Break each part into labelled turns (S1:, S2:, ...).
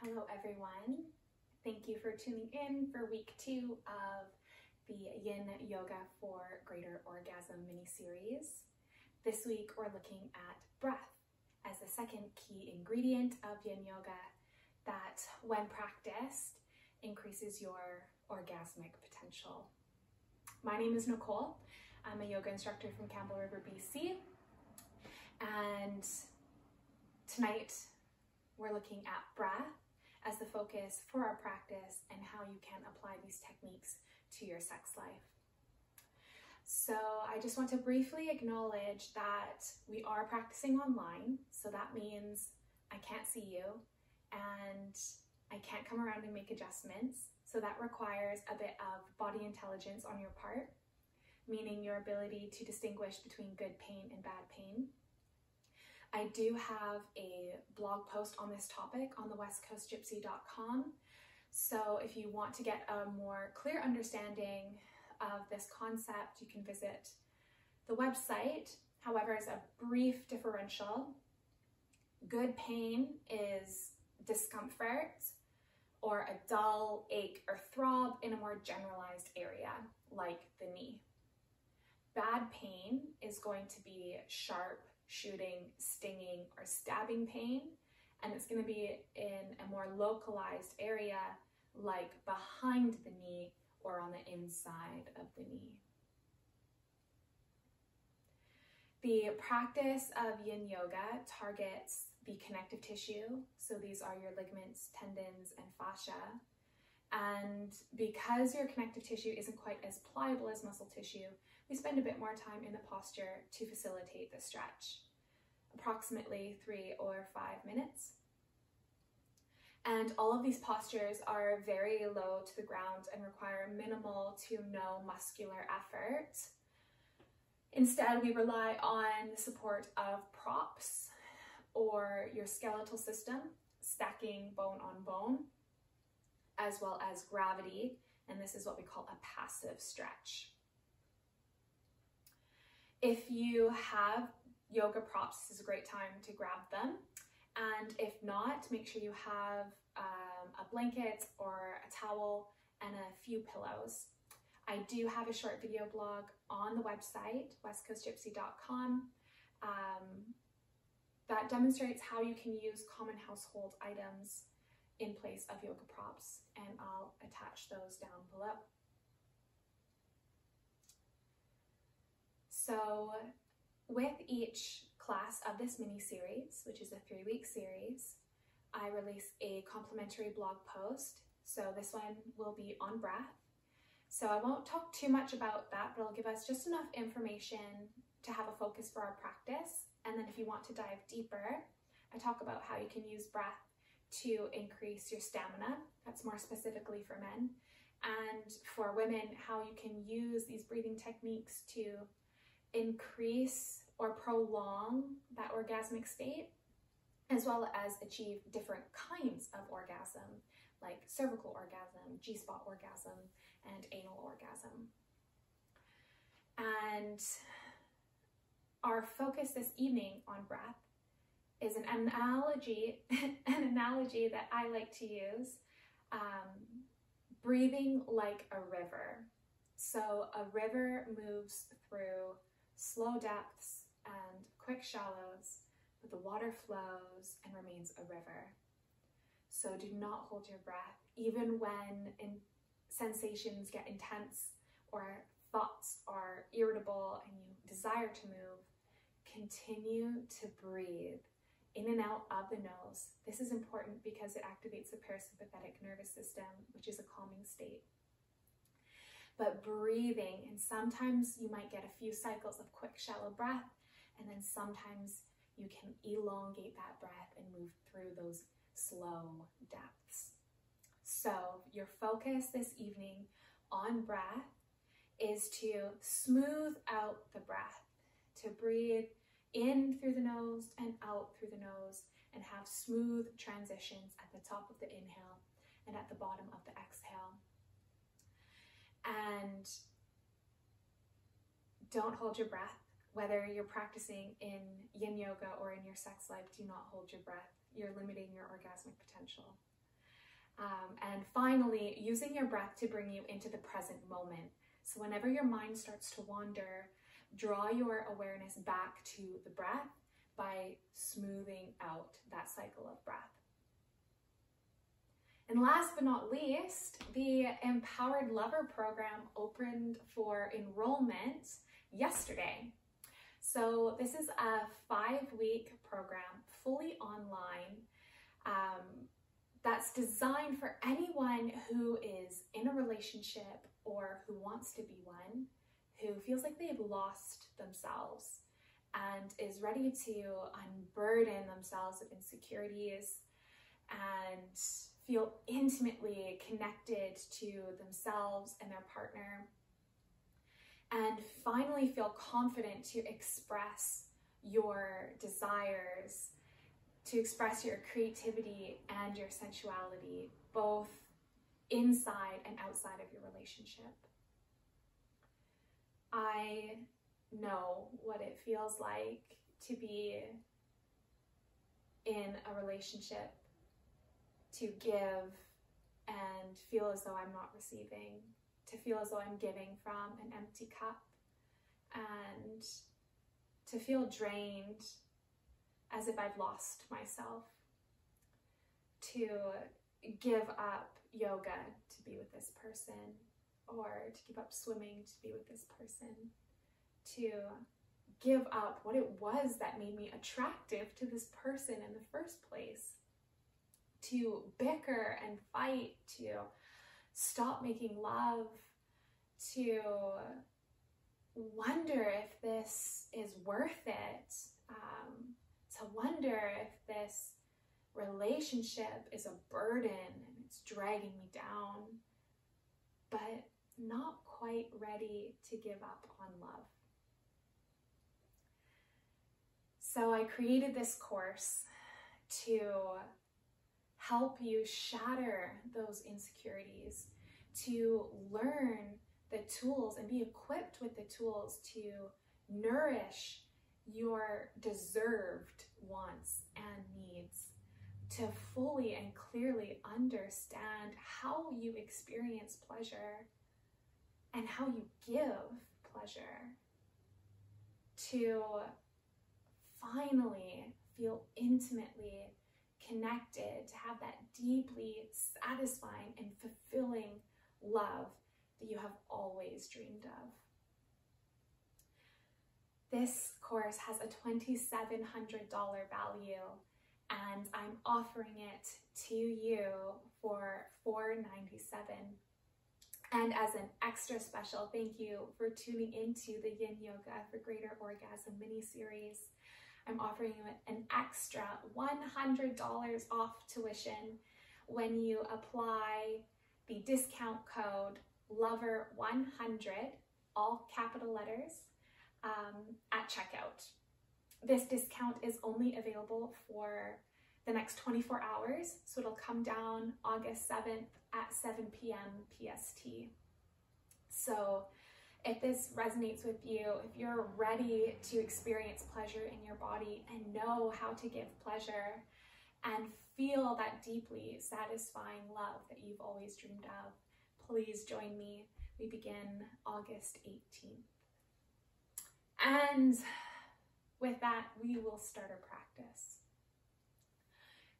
S1: Hello everyone. Thank you for tuning in for week 2 of the Yin Yoga for Greater Orgasm mini-series. This week we're looking at breath as the second key ingredient of Yin Yoga that, when practiced, increases your orgasmic potential. My name is Nicole. I'm a yoga instructor from Campbell River, BC, and tonight we're looking at breath as the focus for our practice and how you can apply these techniques to your sex life. So I just want to briefly acknowledge that we are practicing online, so that means I can't see you and I can't come around and make adjustments. So that requires a bit of body intelligence on your part, meaning your ability to distinguish between good pain and bad pain. I do have a blog post on this topic on the westcoastgypsy.com. So if you want to get a more clear understanding of this concept, you can visit the website. However, as a brief differential, good pain is discomfort or a dull ache or throb in a more generalized area, like the knee. Bad pain is going to be sharp, shooting, stinging, or stabbing pain, and it's going to be in a more localized area like behind the knee or on the inside of the knee. The practice of Yin Yoga targets the connective tissue, so these are your ligaments, tendons, and fascia. And because your connective tissue isn't quite as pliable as muscle tissue, we spend a bit more time in the posture to facilitate the stretch, approximately 3 or 5 minutes. And all of these postures are very low to the ground and require minimal to no muscular effort. Instead, we rely on the support of props or your skeletal system, stacking bone on bone, as well as gravity, and this is what we call a passive stretch. If you have yoga props, this is a great time to grab them, and if not, make sure you have a blanket or a towel and a few pillows. I do have a short video blog on the website, westcoastgypsy.com, that demonstrates how you can use common household items in place of yoga props, and I'll attach those down below. So with each class of this mini-series, which is a 3-week series, I release a complimentary blog post. So this one will be on breath. So I won't talk too much about that, but I'll give us just enough information to have a focus for our practice. And then if you want to dive deeper, I talk about how you can use breath to increase your stamina. That's more specifically for men. And for women, how you can use these breathing techniques to increase or prolong that orgasmic state, as well as achieve different kinds of orgasm, like cervical orgasm, G-spot orgasm, and anal orgasm. And our focus this evening on breath is an analogy that I like to use, breathing like a river. So a river moves through slow depths and quick shallows, but the water flows and remains a river. So do not hold your breath, even when sensations get intense or thoughts are irritable and you desire to move. Continue to breathe in and out of the nose. This is important because it activates the parasympathetic nervous system, which is a calming state. But breathing, and sometimes you might get a few cycles of quick, shallow breath, and then sometimes you can elongate that breath and move through those slow depths. So your focus this evening on breath is to smooth out the breath, to breathe in through the nose and out through the nose, and have smooth transitions at the top of the inhale and at the bottom of the exhale. And don't hold your breath. Whether you're practicing in Yin Yoga or in your sex life, do not hold your breath. You're limiting your orgasmic potential. And finally, using your breath to bring you into the present moment. So whenever your mind starts to wander, draw your awareness back to the breath by smoothing out that cycle of breath. And last but not least, the Empowered Lover program opened for enrollment yesterday. So this is a 5-week program, fully online, that's designed for anyone who is in a relationship or who wants to be one, who feels like they've lost themselves and is ready to unburden themselves of insecurities and feel intimately connected to themselves and their partner, and finally feel confident to express your desires, to express your creativity and your sensuality, both inside and outside of your relationship. I know what it feels like to be in a relationship, to give and feel as though I'm not receiving, to feel as though I'm giving from an empty cup, and to feel drained as if I've lost myself, to give up yoga to be with this person, or to give up swimming to be with this person, to give up what it was that made me attractive to this person in the first place, to bicker and fight, to stop making love, to wonder if this is worth it, to wonder if this relationship is a burden and it's dragging me down, but not quite ready to give up on love. So I created this course to help you shatter those insecurities, to learn the tools and be equipped with the tools to nourish your deserved wants and needs, to fully and clearly understand how you experience pleasure and how you give pleasure, to finally feel intimately connected, to have that deeply satisfying and fulfilling love that you have always dreamed of. This course has a $2,700 value, and I'm offering it to you for $497. And as an extra special thank you for tuning into the Yin Yoga for Greater Orgasm mini-series, I'm offering you an extra $100 off tuition when you apply the discount code LOVER100, all capital letters, at checkout. This discount is only available for the next 24 hours, so it'll come down August 7th at 7 p.m. PST. So if this resonates with you, if you're ready to experience pleasure in your body and know how to give pleasure and feel that deeply satisfying love that you've always dreamed of, please join me. We begin August 18th. And with that, we will start our practice.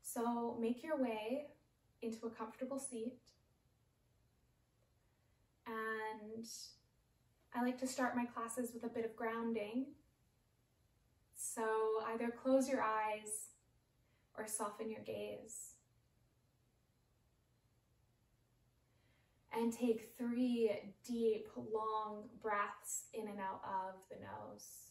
S1: So make your way into a comfortable seat. And I like to start my classes with a bit of grounding. So either close your eyes or soften your gaze. And take 3 deep, long breaths in and out of the nose.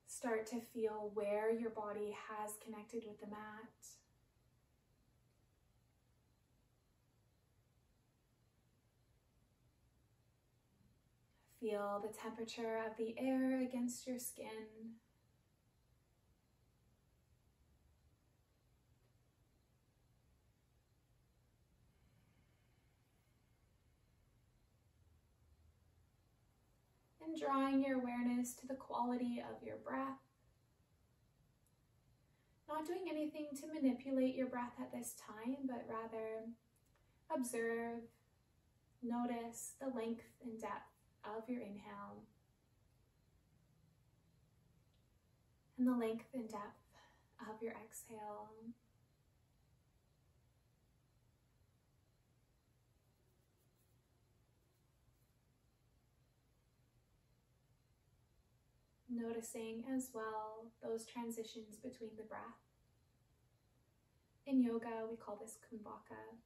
S1: Start to feel where your body has connected with the mat. Feel the temperature of the air against your skin. And drawing your awareness to the quality of your breath. Not doing anything to manipulate your breath at this time, but rather observe, notice the length and depth of your inhale and the length and depth of your exhale. Noticing as well those transitions between the breath. In yoga, we call this kumbhaka.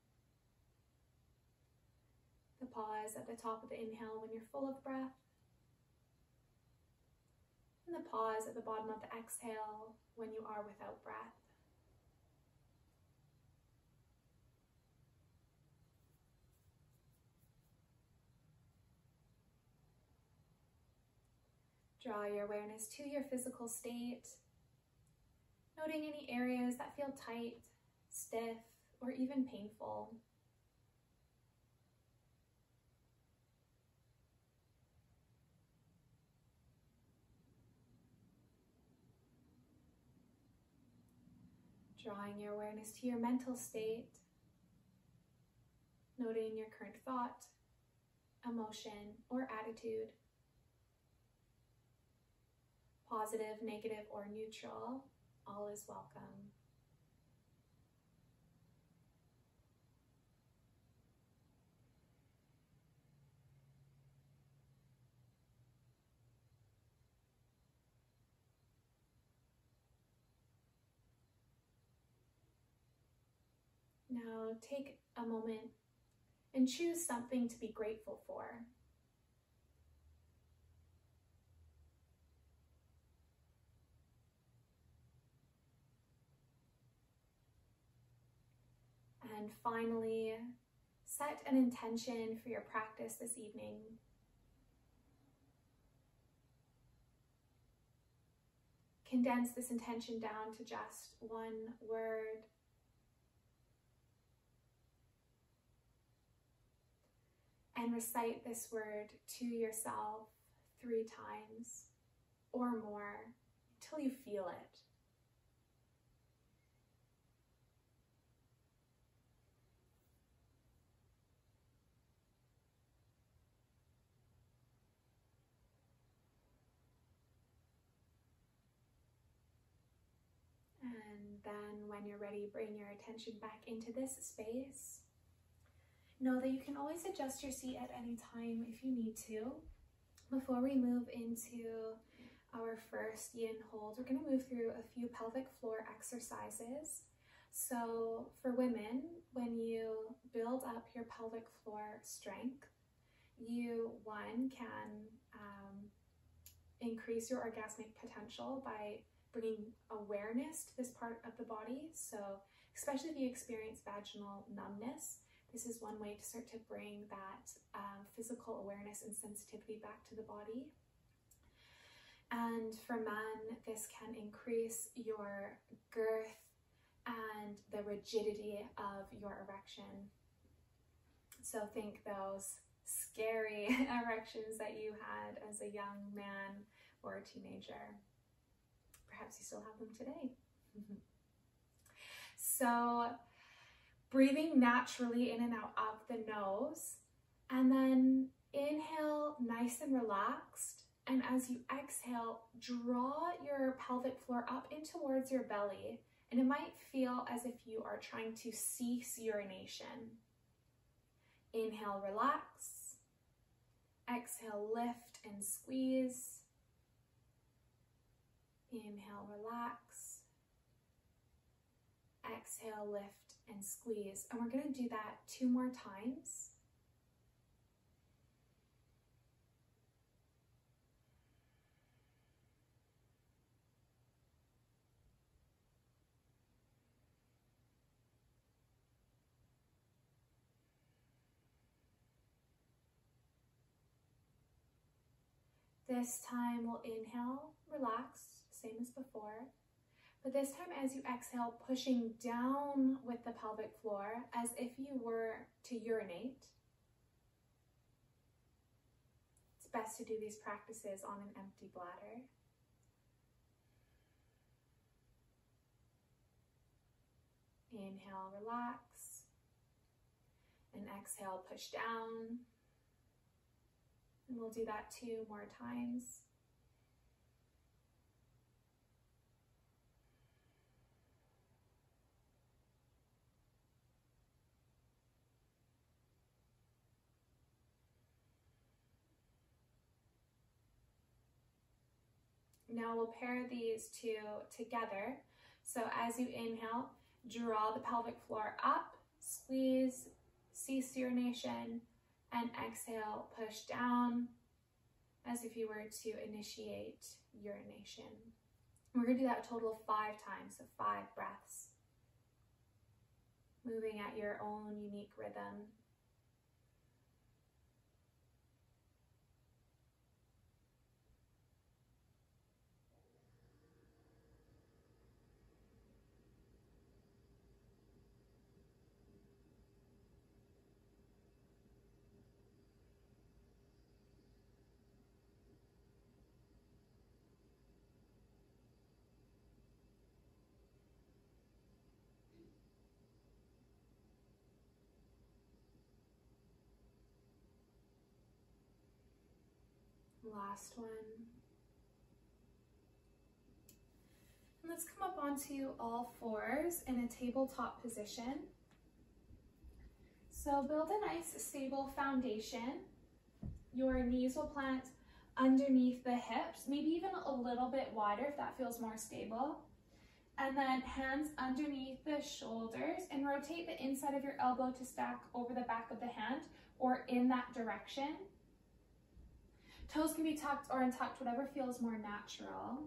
S1: The pause at the top of the inhale when you're full of breath, and the pause at the bottom of the exhale when you are without breath. Draw your awareness to your physical state, noting any areas that feel tight, stiff, or even painful. Drawing your awareness to your mental state, noting your current thought, emotion, or attitude. Positive, negative, or neutral, all is welcome. Now take a moment and choose something to be grateful for. And finally, set an intention for your practice this evening. Condense this intention down to just one word. And recite this word to yourself 3 times or more until you feel it. And then when you're ready, bring your attention back into this space. Know that you can always adjust your seat at any time if you need to. Before we move into our first yin hold, we're going to move through a few pelvic floor exercises. So for women, when you build up your pelvic floor strength, you, one, can increase your orgasmic potential by bringing awareness to this part of the body. So especially if you experience vaginal numbness, this is one way to start to bring that physical awareness and sensitivity back to the body. And for men, this can increase your girth and the rigidity of your erection. So think those scary erections that you had as a young man or a teenager. Perhaps you still have them today. So breathing naturally in and out of the nose, and then inhale nice and relaxed, and as you exhale, draw your pelvic floor up in towards your belly, and it might feel as if you are trying to cease urination. Inhale, relax. Exhale, lift and squeeze. Inhale, relax. Exhale, lift and squeeze. And we're going to do that 2 more times. This time we'll inhale, relax, same as before. But this time as you exhale, pushing down with the pelvic floor as if you were to urinate. It's best to do these practices on an empty bladder. Inhale, relax. And exhale, push down. And we'll do that 2 more times. Now we'll pair these 2 together. So as you inhale, draw the pelvic floor up, squeeze, cease urination, and exhale, push down as if you were to initiate urination. We're going to do that a total of 5 times, so 5 breaths. Moving at your own unique rhythm. Last one. And let's come up onto all fours in a tabletop position. So build a nice stable foundation. Your knees will plant underneath the hips, maybe even a little bit wider if that feels more stable. And then hands underneath the shoulders and rotate the inside of your elbow to stack over the back of the hand or in that direction. Toes can be tucked or untucked, whatever feels more natural.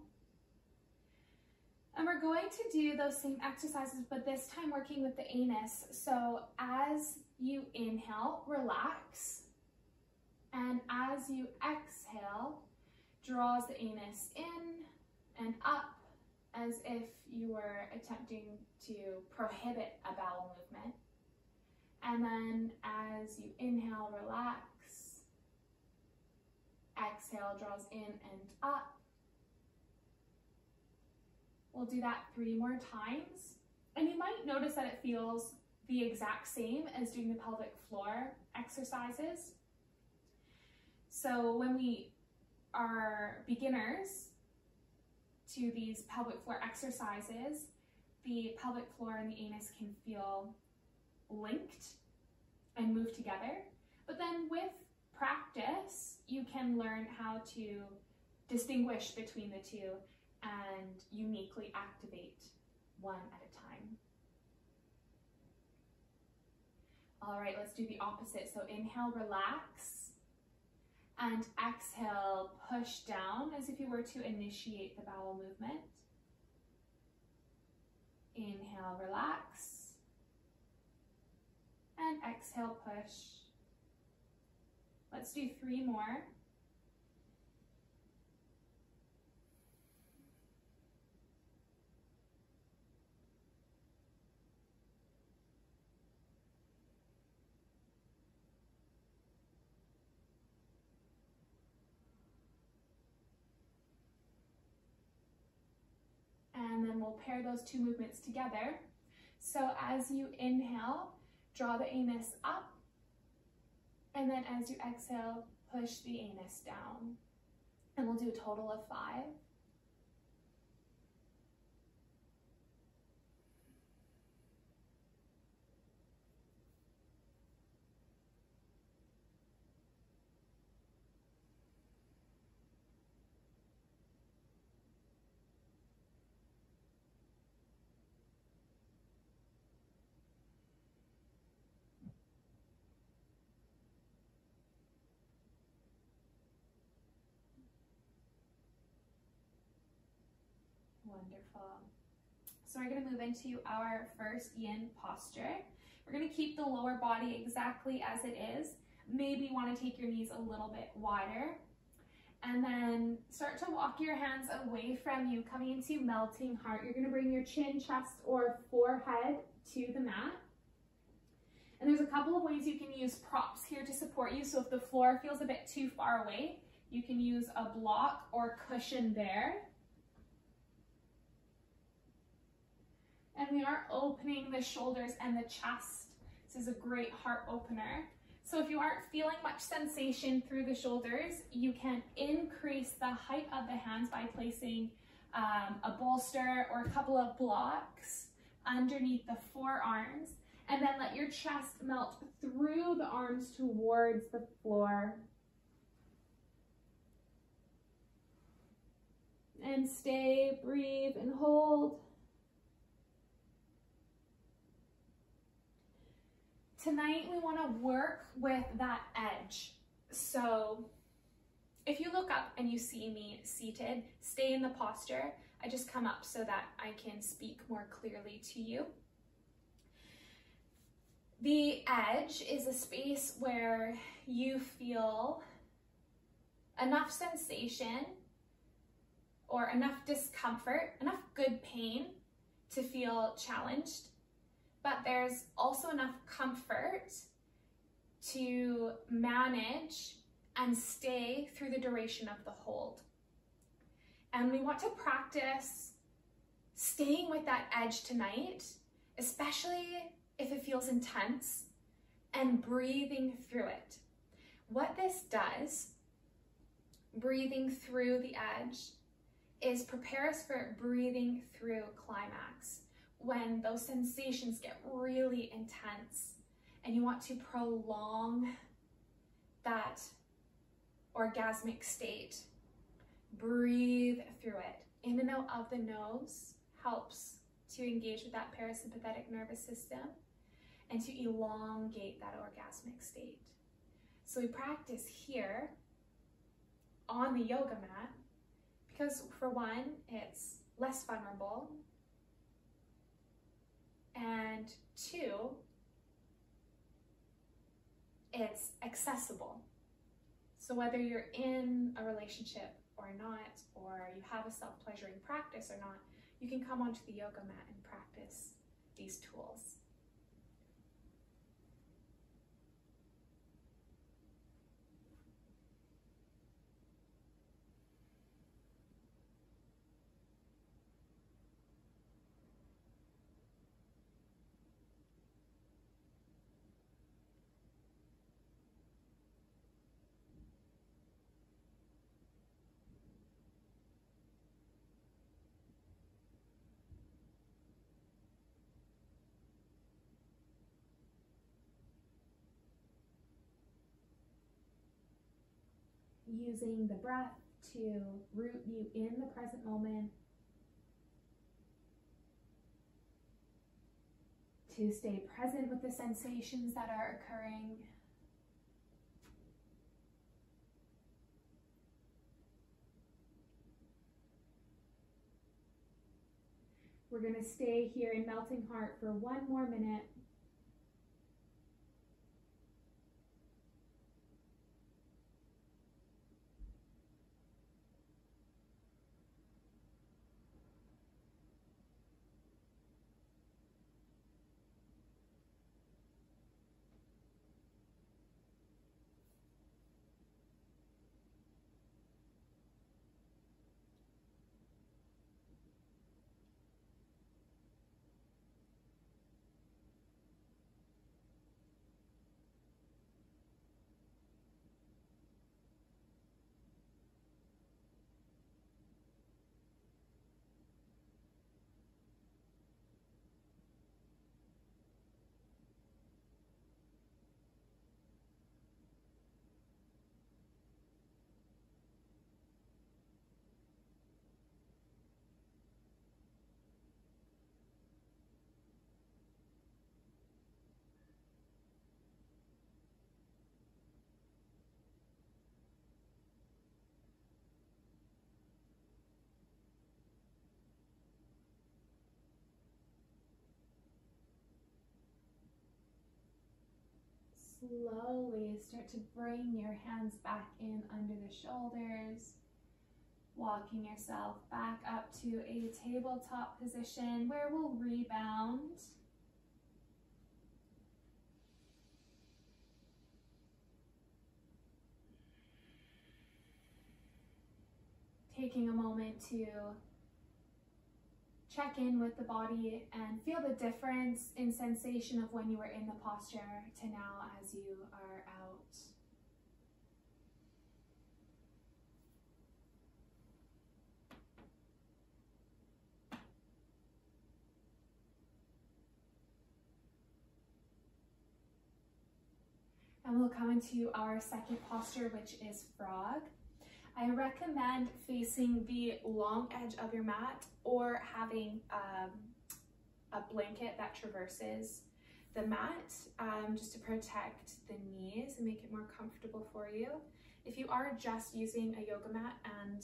S1: And we're going to do those same exercises, but this time working with the anus. So as you inhale, relax. And as you exhale, draws the anus in and up as if you were attempting to prohibit a bowel movement. And then as you inhale, relax. Exhale, draws in and up. We'll do that 3 more times. And you might notice that it feels the exact same as doing the pelvic floor exercises. So when we are beginners to these pelvic floor exercises, the pelvic floor and the anus can feel linked and move together. But then with practice, you can learn how to distinguish between the 2 and uniquely activate one at a time. All right, let's do the opposite. So inhale, relax, and exhale, push down as if you were to initiate the bowel movement. Inhale, relax, and exhale, push. Let's do 3 more. And then we'll pair those 2 movements together. So as you inhale, draw the anus up. And then as you exhale, push the anus down. And we'll do a total of 5. Wonderful. So we're going to move into our first yin posture. We're going to keep the lower body exactly as it is. Maybe you want to take your knees a little bit wider. And then start to walk your hands away from you, coming into melting heart. You're gonna bring your chin, chest, or forehead to the mat. And there's a couple of ways you can use props here to support you. So if the floor feels a bit too far away, you can use a block or cushion there. And we are opening the shoulders and the chest. This is a great heart opener. So if you aren't feeling much sensation through the shoulders, you can increase the height of the hands by placing a bolster or a couple of blocks underneath the forearms, and then let your chest melt through the arms towards the floor. And stay, breathe, and hold. Tonight, we want to work with that edge. So if you look up and you see me seated, stay in the posture. I just come up so that I can speak more clearly to you. The edge is a space where you feel enough sensation or enough discomfort, enough good pain to feel challenged, but there's also enough comfort to manage and stay through the duration of the hold. And we want to practice staying with that edge tonight, especially if it feels intense, and breathing through it. What this does, breathing through the edge, is prepare us for breathing through climax, when those sensations get really intense and you want to prolong that orgasmic state. Breathe through it. In and out of the nose helps to engage with that parasympathetic nervous system and to elongate that orgasmic state. So we practice here on the yoga mat because, for one, it's less vulnerable, and two, it's accessible. So whether you're in a relationship or not, or you have a self-pleasuring practice or not, you can come onto the yoga mat and practice these tools. Using the breath to root you in the present moment, to stay present with the sensations that are occurring. We're going to stay here in melting heart for one more minute. Slowly start to bring your hands back in under the shoulders, walking yourself back up to a tabletop position where we'll rebound. Taking a moment to check in with the body and feel the difference in sensation of when you were in the posture to now as you are out. And we'll come into our second posture, which is frog. I recommend facing the long edge of your mat or having a blanket that traverses the mat just to protect the knees and make it more comfortable for you. If you are just using a yoga mat and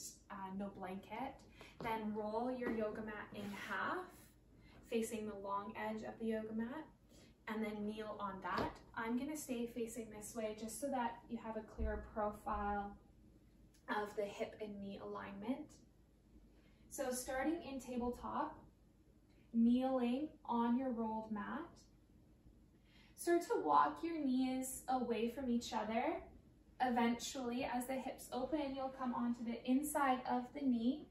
S1: no blanket, then roll your yoga mat in half, facing the long edge of the yoga mat, and then kneel on that. I'm gonna stay facing this way just so that you have a clear profile of the hip and knee alignment. So starting in tabletop, kneeling on your rolled mat, start to walk your knees away from each other. Eventually, as the hips open, you'll come onto the inside of the knee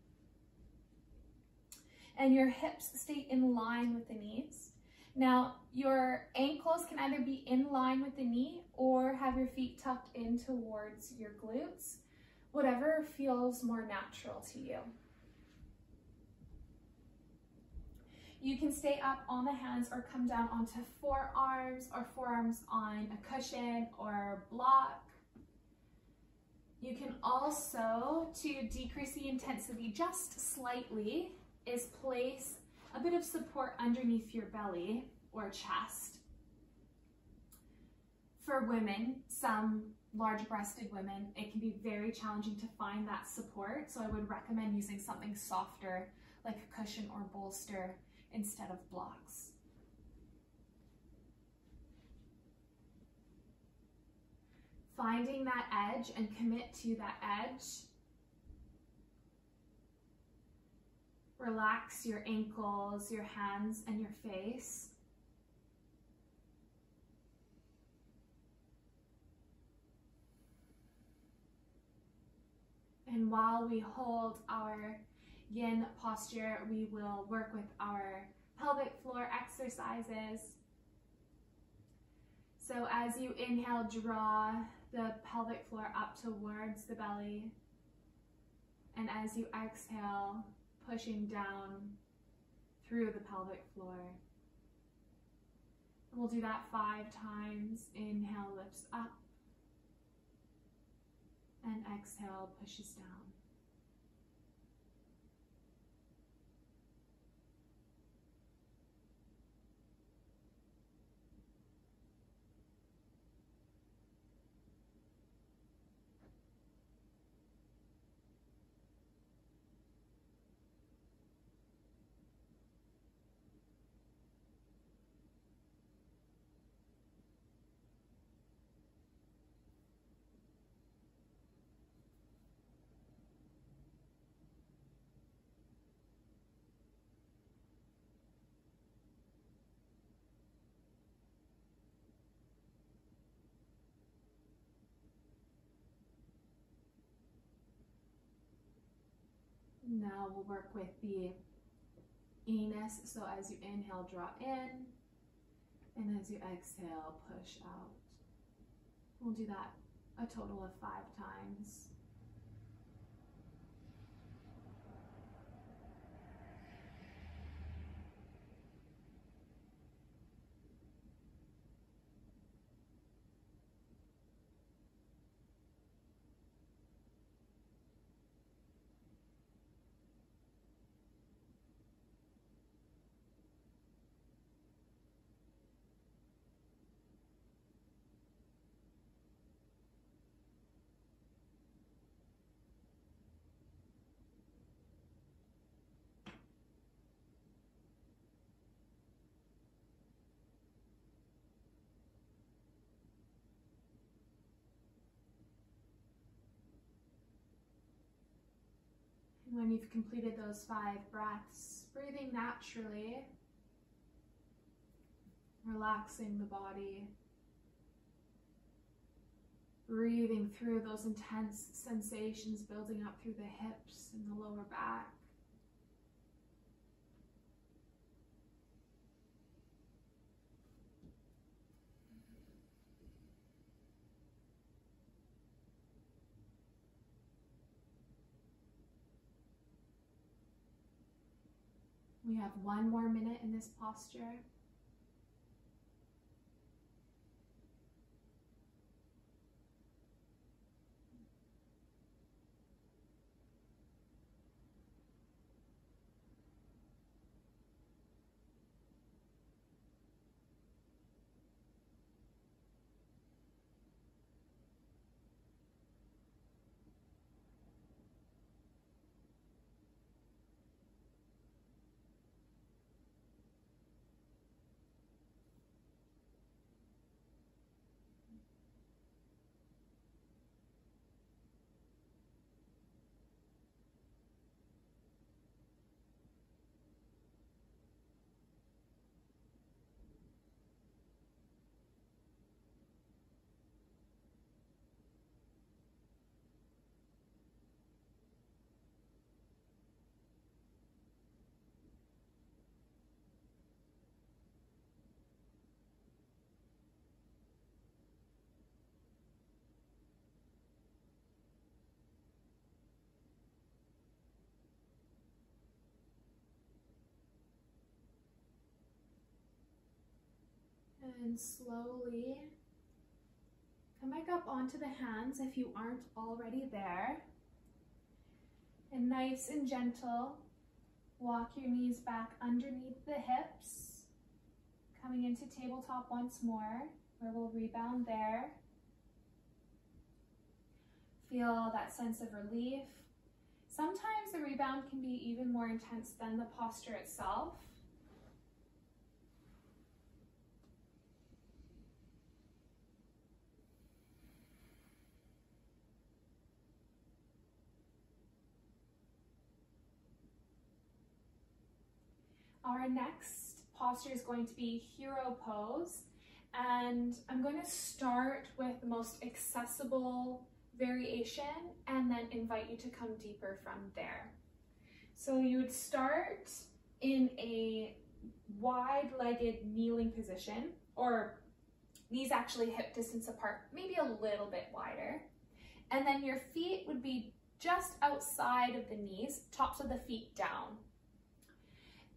S1: and your hips stay in line with the knees. Now, your ankles can either be in line with the knee or have your feet tucked in towards your glutes, whatever feels more natural to you. You can stay up on the hands or come down onto forearms or forearms on a cushion or block. You can also, to decrease the intensity just slightly, is place a bit of support underneath your belly or chest. For women, some large-breasted women, it can be very challenging to find that support, so I would recommend using something softer like a cushion or bolster instead of blocks. Finding that edge and commit to that edge. Relax your ankles, your hands, and your face. And while we hold our yin posture, we will work with our pelvic floor exercises. So as you inhale, draw the pelvic floor up towards the belly. And as you exhale, pushing down through the pelvic floor. We'll do that 5 times. Inhale, lifts up. And exhale, pushes down. Now we'll work with the anus. So as you inhale, draw in, and as you exhale, push out. We'll do that a total of 5 times.
S2: When you've completed those 5 breaths, breathing naturally, relaxing the body, breathing through those intense sensations building up through the hips and the lower back. We have 1 more minute in this posture. And slowly come back up onto the hands if you aren't already there. And nice and gentle, walk your knees back underneath the hips, coming into tabletop once more, where we'll rebound there. Feel that sense of relief. Sometimes the rebound can be even more intense than the posture itself. Our next posture is going to be hero pose, and I'm going to start with the most accessible variation and then invite you to come deeper from there. So you would start in a wide-legged kneeling position, or knees actually hip distance apart, maybe a little bit wider. And then your feet would be just outside of the knees, tops of the feet down.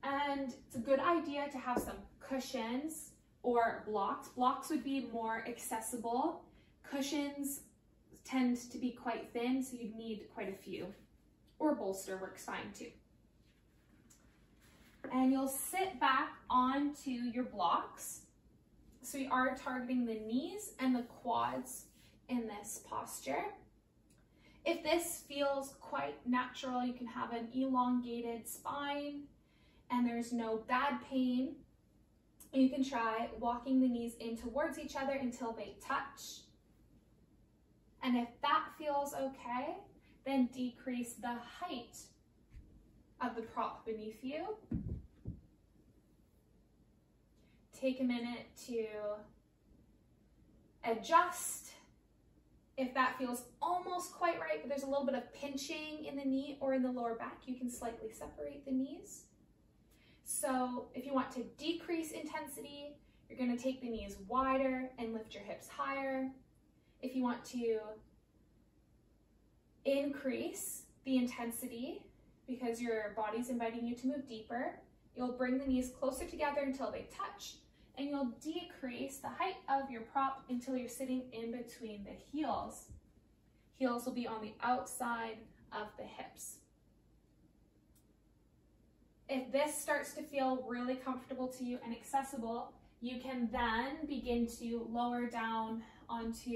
S2: And it's a good idea to have some cushions or blocks. Blocks would be more accessible. Cushions tend to be quite thin, so you'd need quite a few. Or bolster works fine too. And you'll sit back onto your blocks. So you are targeting the knees and the quads in this posture. If this feels quite natural, you can have an elongated spine and there's no bad pain. You can try walking the knees in towards each other until they touch. And if that feels okay, then decrease the height of the prop beneath you. Take a minute to adjust. If that feels almost quite right, but there's a little bit of pinching in the knee or in the lower back, you can slightly separate the knees. So if you want to decrease intensity, you're going to take the knees wider and lift your hips higher. If you want to increase the intensity because your body's inviting you to move deeper, you'll bring the knees closer together until they touch, and you'll decrease the height of your prop until you're sitting in between the heels. Heels will be on the outside of the hips. If this starts to feel really comfortable to you and accessible, you can then begin to lower down onto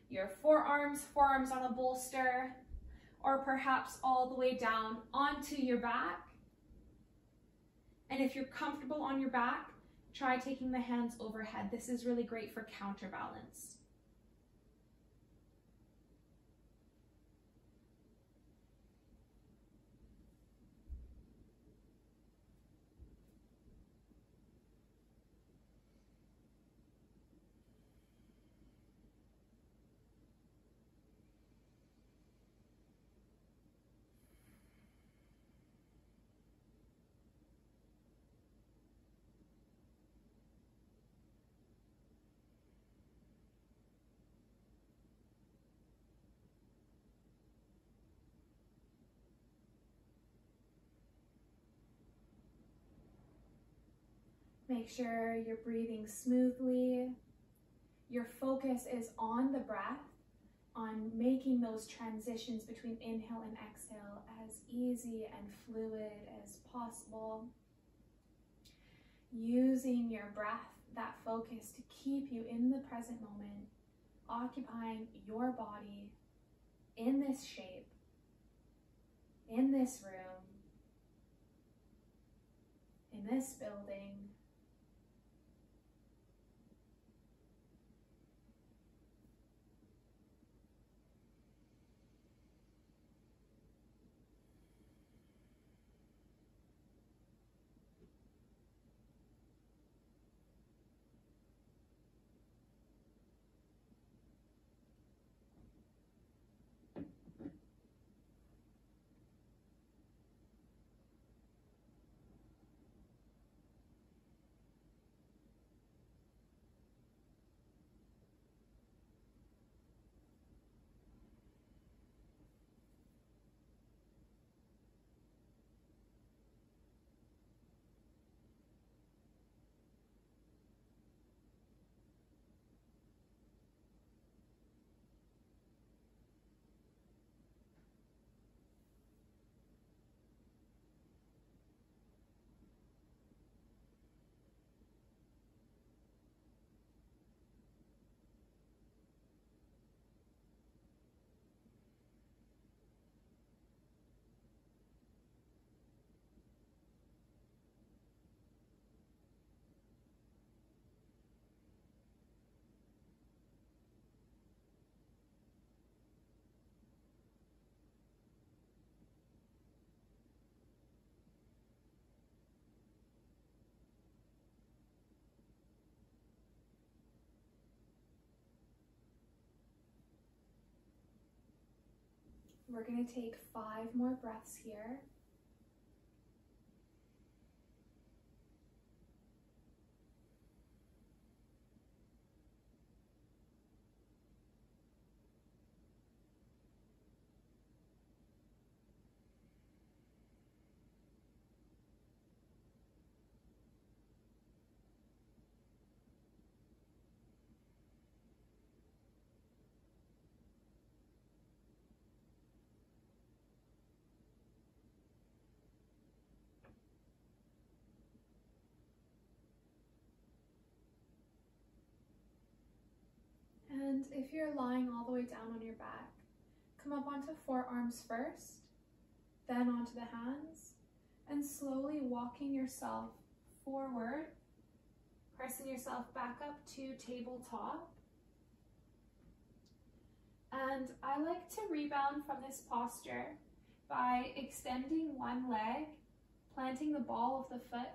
S2: your forearms on a bolster, or perhaps all the way down onto your back. And if you're comfortable on your back, try taking the hands overhead. This is really great for counterbalance. Make sure you're breathing smoothly. Your focus is on the breath, on making those transitions between inhale and exhale as easy and fluid as possible. Using your breath, that focus, to keep you in the present moment, occupying your body in this shape, in this room, in this building. We're going to take 5 more breaths here. And if you're lying all the way down on your back, come up onto forearms first, then onto the hands, and slowly walking yourself forward, pressing yourself back up to tabletop. And I like to rebound from this posture by extending one leg, planting the ball of the foot,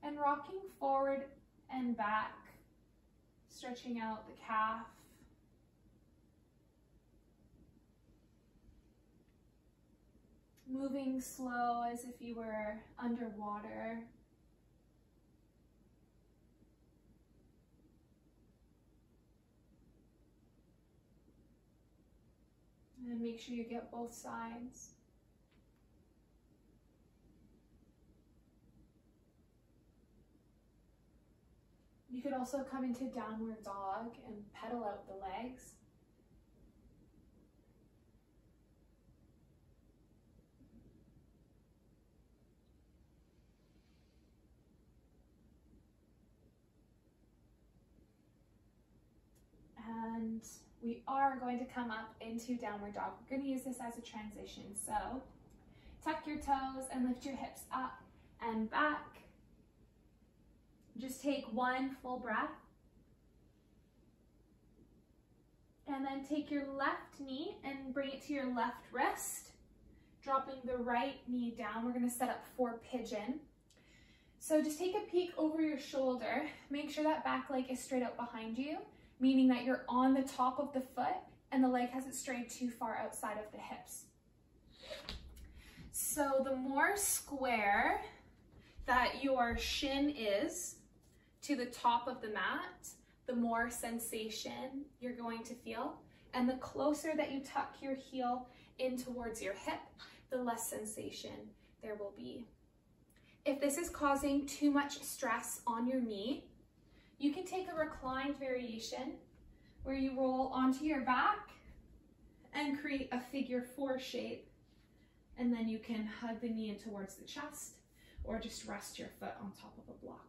S2: and rocking forward and back, stretching out the calf. Moving slow as if you were underwater. And make sure you get both sides. You could also come into downward dog and pedal out the legs. And we are going to come up into downward dog. We're going to use this as a transition. So tuck your toes and lift your hips up and back. Just take one full breath. And then take your left knee and bring it to your left wrist, dropping the right knee down. We're going to set up for pigeon. So just take a peek over your shoulder. Make sure that back leg is straight out behind you, meaning that you're on the top of the foot and the leg hasn't strayed too far outside of the hips. So the more square that your shin is to the top of the mat, the more sensation you're going to feel. And the closer that you tuck your heel in towards your hip, the less sensation there will be. If this is causing too much stress on your knee, you can take a reclined variation where you roll onto your back and create a figure 4 shape. And then you can hug the knee in towards the chest or just rest your foot on top of a block.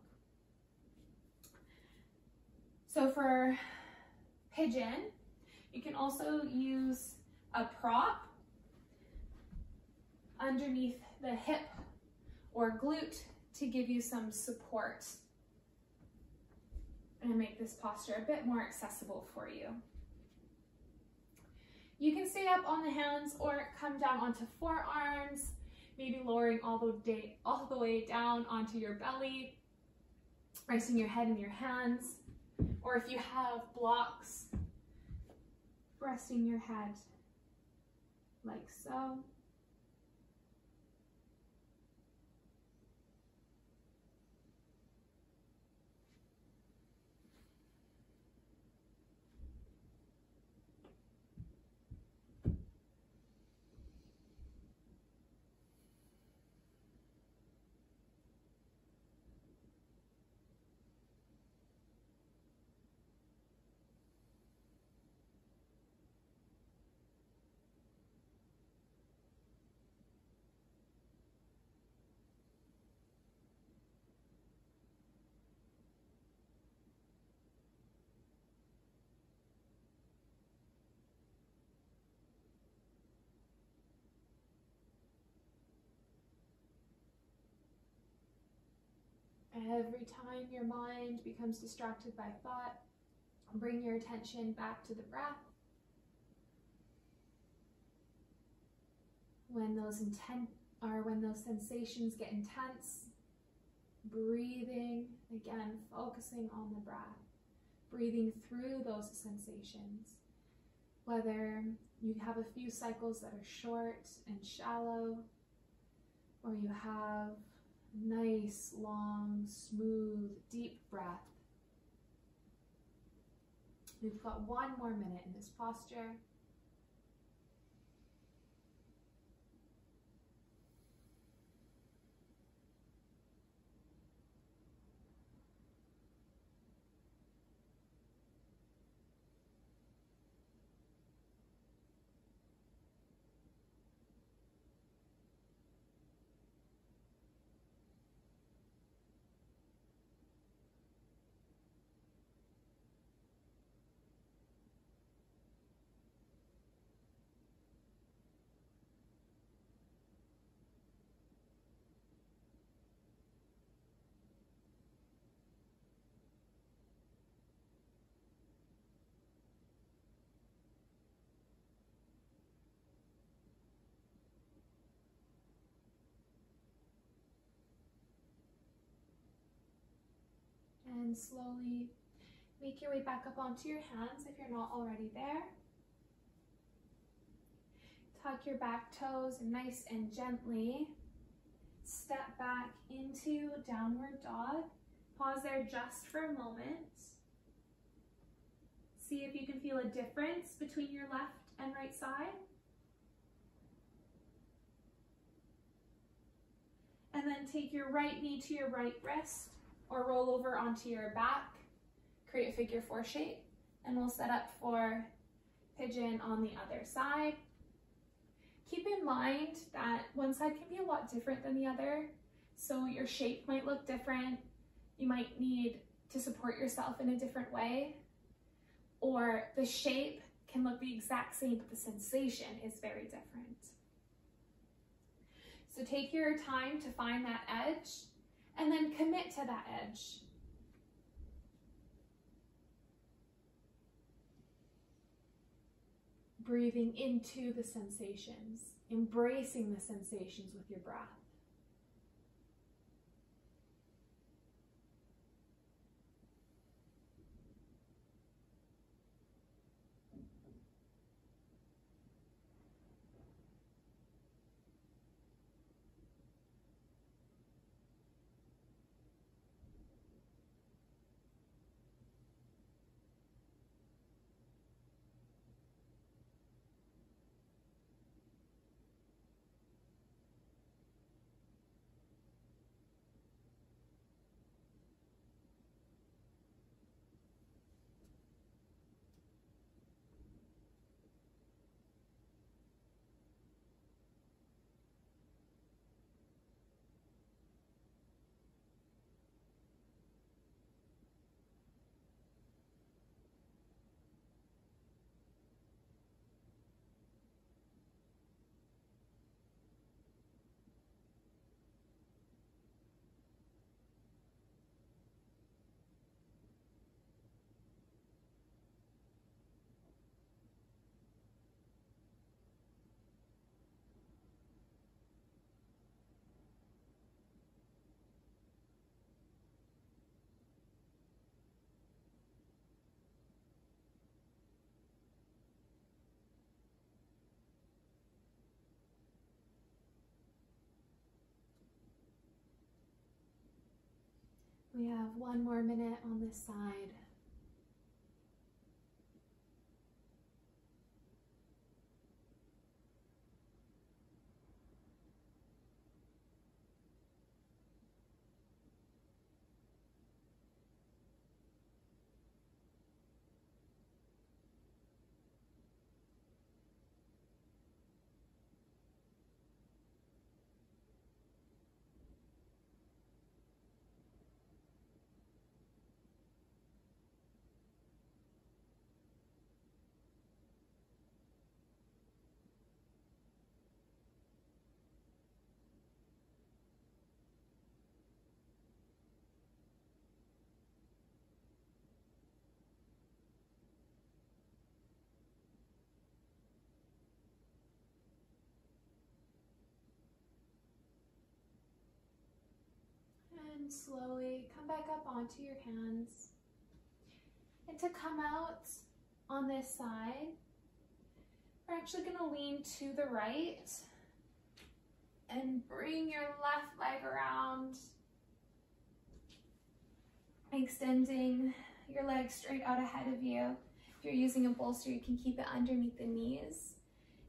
S2: So for pigeon, you can also use a prop underneath the hip or glute to give you some support and make this posture a bit more accessible for you. You can stay up on the hands or come down onto forearms, maybe lowering all the way down onto your belly, resting your head in your hands, or if you have blocks, resting your head like so. Every time your mind becomes distracted by thought, bring your attention back to the breath. When those sensations get intense, breathing, again, focusing on the breath, breathing through those sensations. Whether you have a few cycles that are short and shallow, or you have nice, long, smooth, deep breath. We've got 1 more minute in this posture. And slowly make your way back up onto your hands if you're not already there. Tuck your back toes nice and gently. Step back into downward dog. Pause there just for a moment. See if you can feel a difference between your left and right side. And then take your right knee to your right wrist or roll over onto your back. Create a figure 4 shape, and we'll set up for pigeon on the other side. Keep in mind that one side can be a lot different than the other, so your shape might look different. You might need to support yourself in a different way, or the shape can look the exact same, but the sensation is very different. So take your time to find that edge, and then commit to that edge. Breathing into the sensations, embracing the sensations with your breath. We have 1 more minute on this side. And slowly come back up onto your hands. And to come out on this side, we're actually going to lean to the right and bring your left leg around, extending your leg straight out ahead of you. If you're using a bolster, you can keep it underneath the knees.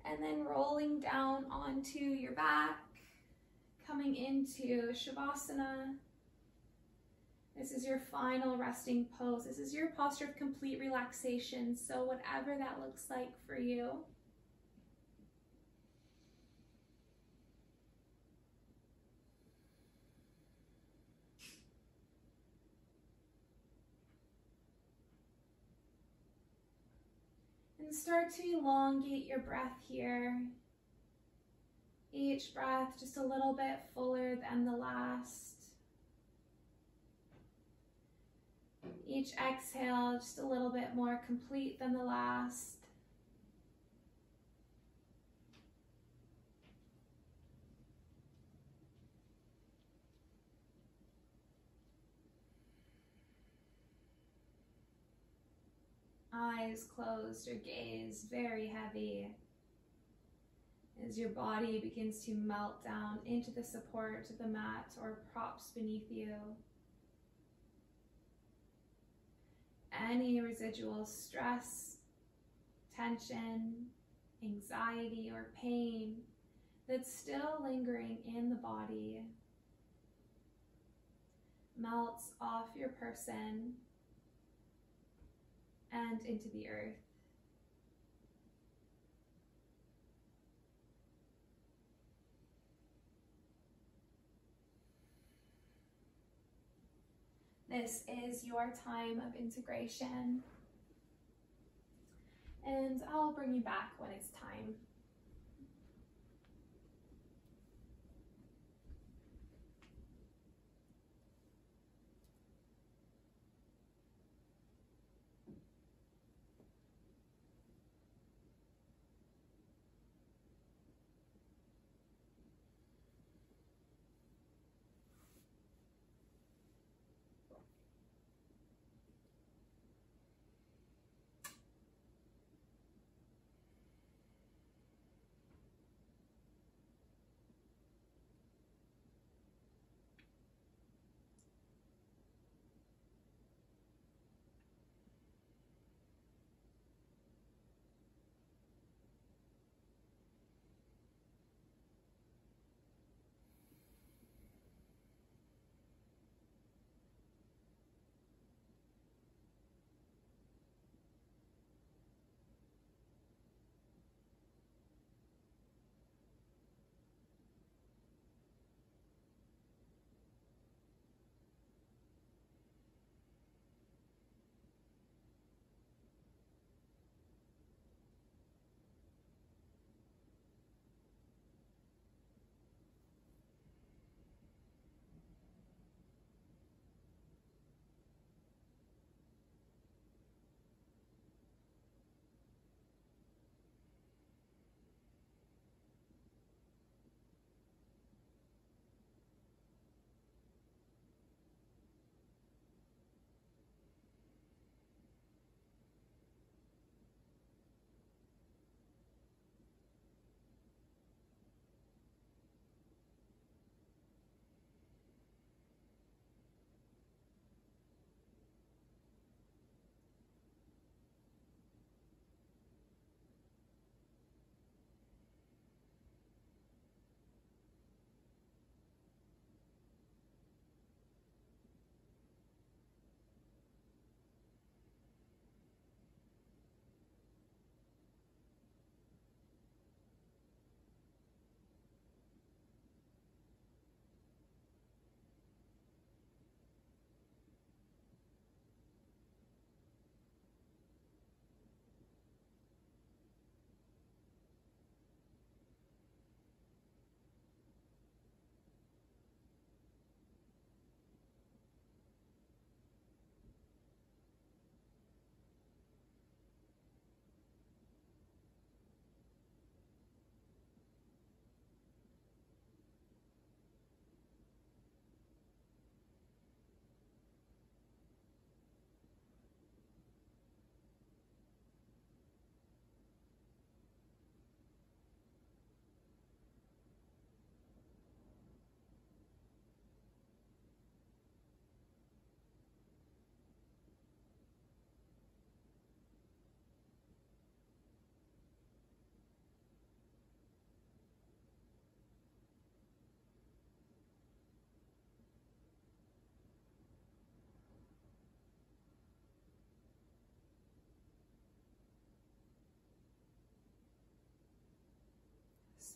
S2: And then rolling down onto your back, coming into Shavasana. This is your final resting pose. This is your posture of complete relaxation, so whatever that looks like for you. And start to elongate your breath here. Each breath just a little bit fuller than the last. Each exhale just a little bit more complete than the last. Eyes closed or gaze very heavy as your body begins to melt down into the support of the mat or props beneath you. Any residual stress, tension, anxiety, or pain that's still lingering in the body melts off your person and into the earth. This is your time of integration, and I'll bring you back when it's time.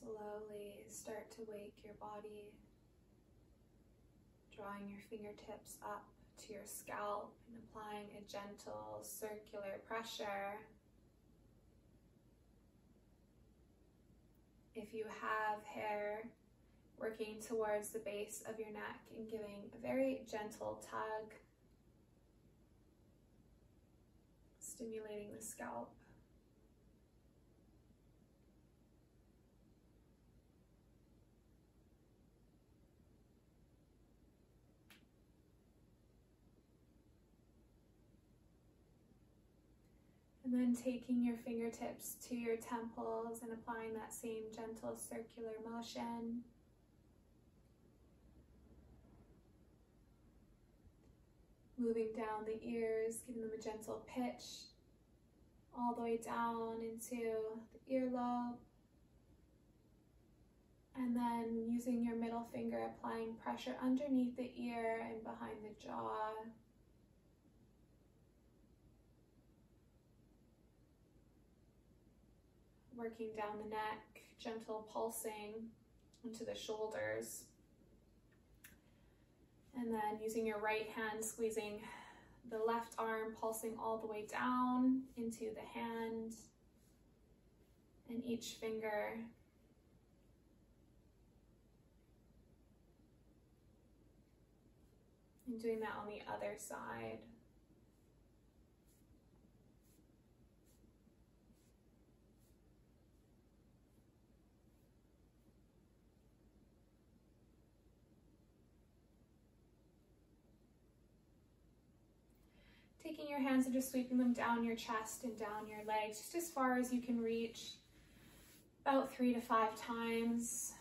S1: Slowly start to wake your body, drawing your fingertips up to your scalp and applying a gentle circular pressure. If you have hair, working towards the base of your neck and giving a very gentle tug, stimulating the scalp. And then taking your fingertips to your temples and applying that same gentle circular motion. Moving down the ears, giving them a gentle pitch all the way down into the earlobe. And then using your middle finger, applying pressure underneath the ear and behind the jaw. Working down the neck, gentle pulsing into the shoulders. And then using your right hand, squeezing the left arm, pulsing all the way down into the hand and each finger. And doing that on the other side. Taking your hands and just sweeping them down your chest and down your legs, just as far as you can reach, about 3 to 5 times.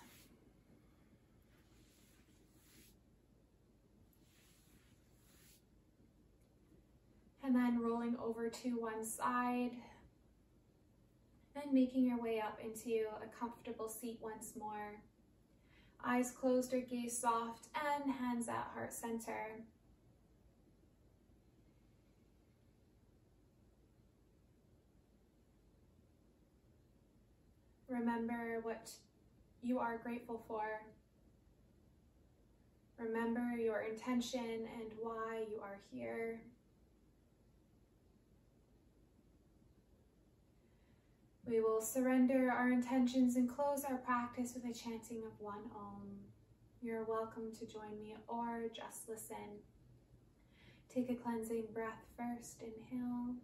S1: And then rolling over to one side and making your way up into a comfortable seat once more. Eyes closed or gaze soft and hands at heart center. Remember what you are grateful for. Remember your intention and why you are here. We will surrender our intentions and close our practice with a chanting of one Om. You're welcome to join me or just listen. Take a cleansing breath first. Inhale.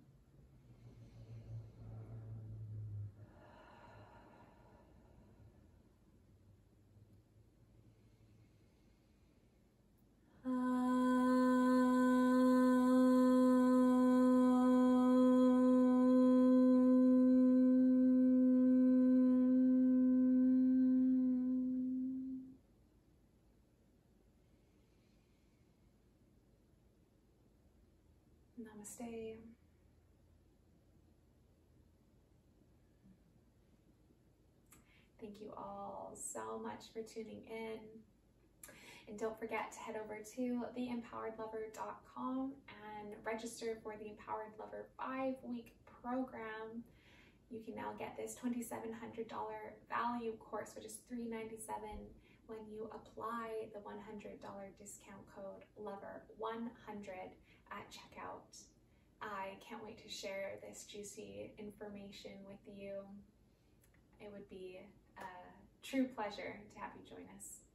S1: Namaste. Thank you all so much for tuning in. And don't forget to head over to theempoweredlover.com and register for the Empowered Lover 5-week program. You can now get this $2,700 value course, which is $397 when you apply the $100 discount code LOVER100 at checkout. I can't wait to share this juicy information with you. It would be a true pleasure to have you join us.